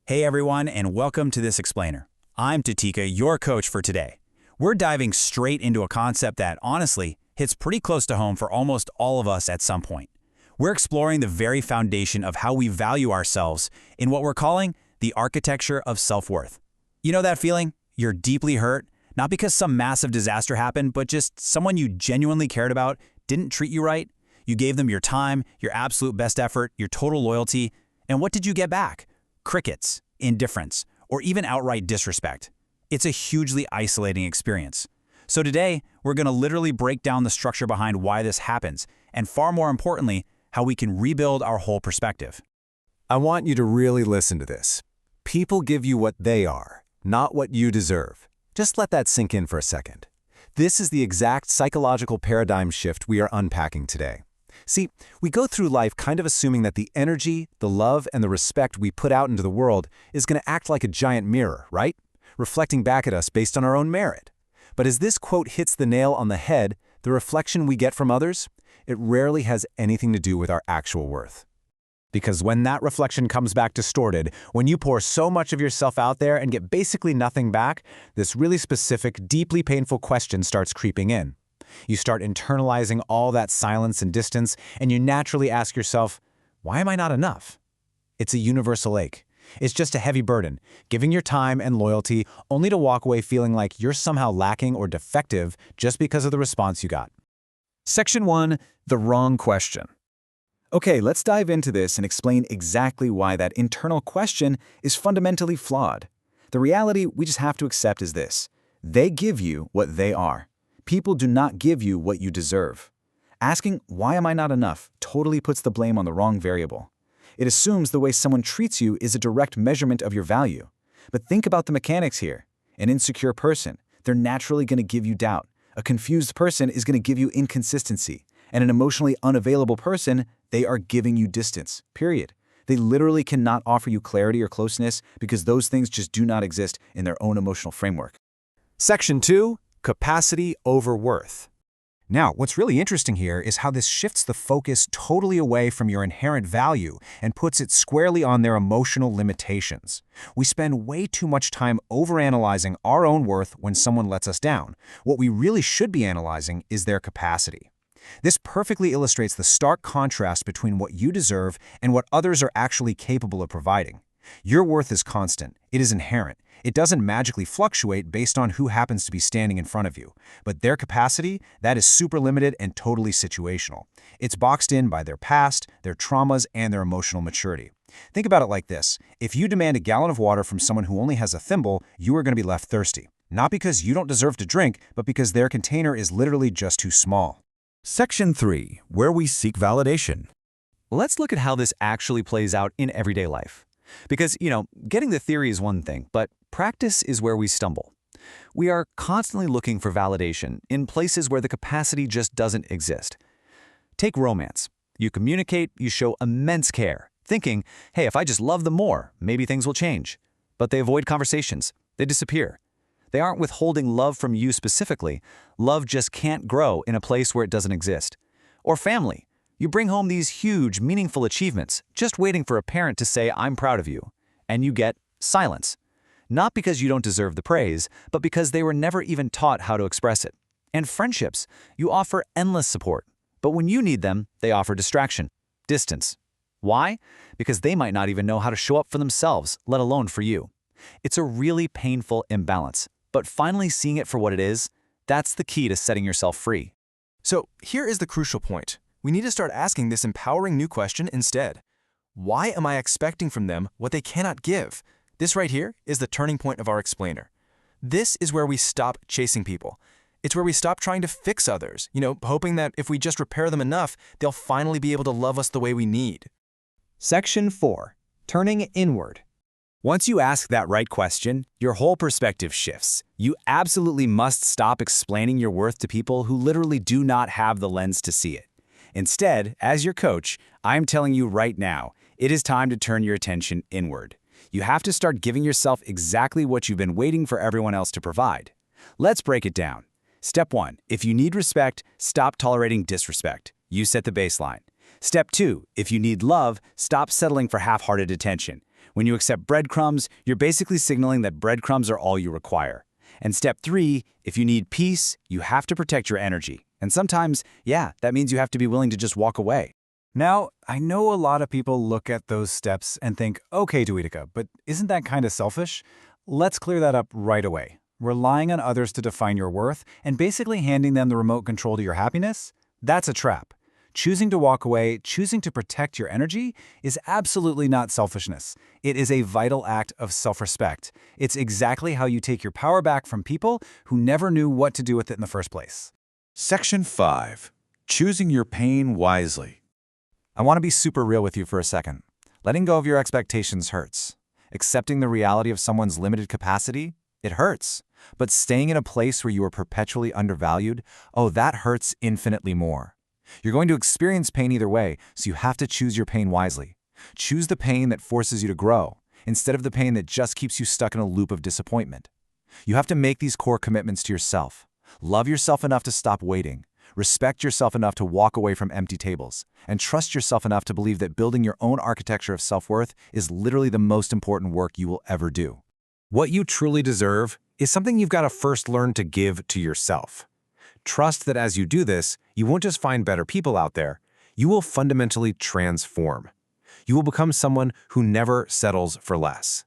Hey everyone, and welcome to This Explainer. I'm Tatika, your coach for today. We're diving straight into a concept that, honestly, hits pretty close to home for almost all of us at some point. We're exploring the very foundation of how we value ourselves in what we're calling the architecture of self-worth. You know that feeling? You're deeply hurt, not because some massive disaster happened, but just someone you genuinely cared about didn't treat you right. You gave them your time, your absolute best effort, your total loyalty, and what did you get back? Crickets, indifference, or even outright disrespect. It's a hugely isolating experience. So today, we're going to literally break down the structure behind why this happens, and far more importantly, how we can rebuild our whole perspective. I want you to really listen to this. People give you what they are, not what you deserve. Just let that sink in for a second. This is the exact psychological paradigm shift we are unpacking today. See, we go through life kind of assuming that the energy, the love, and the respect we put out into the world is going to act like a giant mirror, right? Reflecting back at us based on our own merit. But as this quote hits the nail on the head, the reflection we get from others, it rarely has anything to do with our actual worth. Because when that reflection comes back distorted, when you pour so much of yourself out there and get basically nothing back, this really specific, deeply painful question starts creeping in. You start internalizing all that silence and distance, and you naturally ask yourself, why am I not enough? It's a universal ache. It's just a heavy burden, giving your time and loyalty only to walk away feeling like you're somehow lacking or defective just because of the response you got. Section 1. The wrong question. Okay, let's dive into this and explain exactly why that internal question is fundamentally flawed. The reality we just have to accept is this. They give you what they are. People do not give you what you deserve. Asking, why am I not enough, totally puts the blame on the wrong variable. It assumes the way someone treats you is a direct measurement of your value. But think about the mechanics here. An insecure person, they're naturally going to give you doubt. A confused person is going to give you inconsistency. And an emotionally unavailable person, they are giving you distance, period. They literally cannot offer you clarity or closeness because those things just do not exist in their own emotional framework. Section 2. Capacity over worth. Now, what's really interesting here is how this shifts the focus totally away from your inherent value and puts it squarely on their emotional limitations. We spend way too much time overanalyzing our own worth when someone lets us down. What we really should be analyzing is their capacity. This perfectly illustrates the stark contrast between what you deserve and what others are actually capable of providing. Your worth is constant. It is inherent. It doesn't magically fluctuate based on who happens to be standing in front of you. But their capacity, that is super limited and totally situational. It's boxed in by their past, their traumas, and their emotional maturity. Think about it like this. If you demand a gallon of water from someone who only has a thimble, you are going to be left thirsty. Not because you don't deserve to drink, but because their container is literally just too small. Section 3. Where we seek validation. Let's look at how this actually plays out in everyday life. Because, getting the theory is one thing, but practice is where we stumble. We are constantly looking for validation in places where the capacity just doesn't exist. Take romance. You communicate, you show immense care, thinking, hey, if I just love them more, maybe things will change. But they avoid conversations. They disappear. They aren't withholding love from you specifically. Love just can't grow in a place where it doesn't exist. Or family. You bring home these huge, meaningful achievements, just waiting for a parent to say, I'm proud of you. And you get silence. Not because you don't deserve the praise, but because they were never even taught how to express it. And friendships. You offer endless support. But when you need them, they offer distraction, distance. Why? Because they might not even know how to show up for themselves, let alone for you. It's a really painful imbalance. But finally seeing it for what it is, that's the key to setting yourself free. So here is the crucial point. We need to start asking this empowering new question instead. Why am I expecting from them what they cannot give? This right here is the turning point of our explainer. This is where we stop chasing people. It's where we stop trying to fix others, hoping that if we just repair them enough, they'll finally be able to love us the way we need. Section 4. Turning inward. Once you ask that right question, your whole perspective shifts. You absolutely must stop explaining your worth to people who literally do not have the lens to see it. Instead, as your coach, I'm telling you right now, it is time to turn your attention inward. You have to start giving yourself exactly what you've been waiting for everyone else to provide. Let's break it down. Step 1. If you need respect, stop tolerating disrespect. You set the baseline. Step 2. If you need love, stop settling for half-hearted attention. When you accept breadcrumbs, you're basically signaling that breadcrumbs are all you require. And step 3, if you need peace, you have to protect your energy. And sometimes, yeah, that means you have to be willing to just walk away. Now, I know a lot of people look at those steps and think, okay, Duitika, but isn't that kind of selfish? Let's clear that up right away. Relying on others to define your worth and basically handing them the remote control to your happiness? That's a trap. Choosing to walk away, choosing to protect your energy, is absolutely not selfishness. It is a vital act of self-respect. It's exactly how you take your power back from people who never knew what to do with it in the first place. Section 5. Choosing your pain wisely. I want to be super real with you for a second. Letting go of your expectations hurts. Accepting the reality of someone's limited capacity, it hurts. But staying in a place where you are perpetually undervalued, oh, that hurts infinitely more. You're going to experience pain either way, so you have to choose your pain wisely. Choose the pain that forces you to grow, instead of the pain that just keeps you stuck in a loop of disappointment. You have to make these core commitments to yourself. Love yourself enough to stop waiting. Respect yourself enough to walk away from empty tables. And trust yourself enough to believe that building your own architecture of self-worth is literally the most important work you will ever do. What you truly deserve is something you've got to first learn to give to yourself. Trust that as you do this, you won't just find better people out there, you will fundamentally transform. You will become someone who never settles for less.